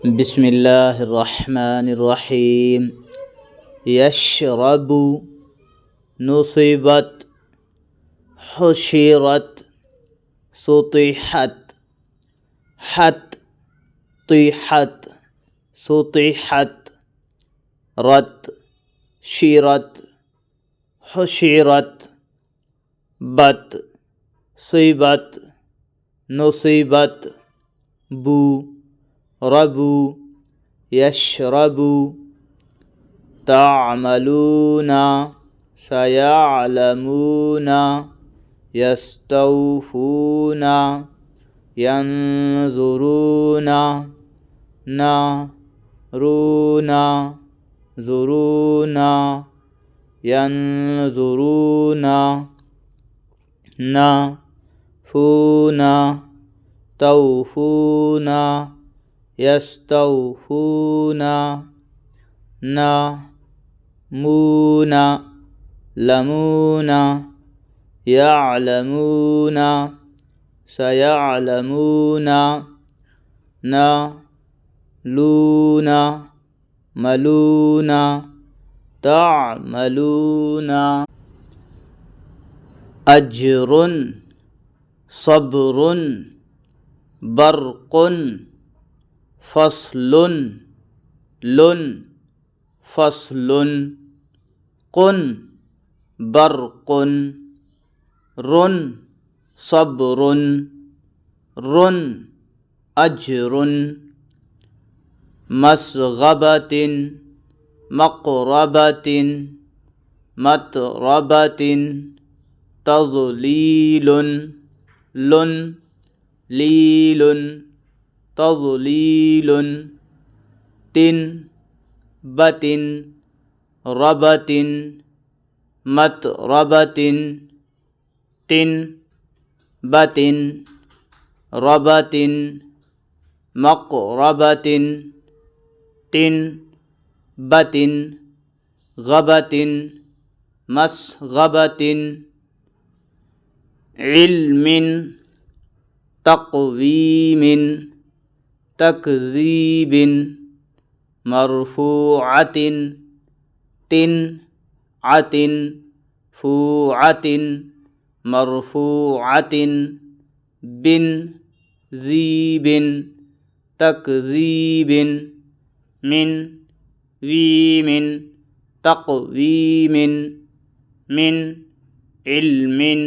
बिस्मिल्लाहिर्रहमानिर्रहीम। यशरबु नुसिबत हुशिरत सुतिहत हत तिहत सुतिहत रत शिरत हुशिरत बत सिबत नुसिबत बु रबु यशरबु ताअमलूना सयाअलमूना यस्तौफूना यंजुरूना नारूना जुरूना यंजुरूना नाफूना तौफूना यस्तौफूना नमूना लमूना यअलमूना सयअलमूना नलूना मलूना तअमलूना। अज्रुन सब्रुन बरकुन फस्लुन लुन फस्लुन कुन बरकुन रुन सब्रुन रुन अज्रुन। मसगबतिन मक़रबतिन मतरबतिन तज़लीलुन लुन लीलुन तज़लीलुन तिन बतिन रबतिन मतरबतिन तिन बतिन रबतिन मक़रबतिन तिन बतिन गबतिन मसगबतिन। इल्मिन तक़वीमिन तकज़ीबिन मरफ़ूअतिन तिन अतिन फ़ूअतिन मरफ़ूअतिन बिन ज़ीबिन तकज़ीबिन मिन वीमिन तक़वीमिन मिन इल्मिन।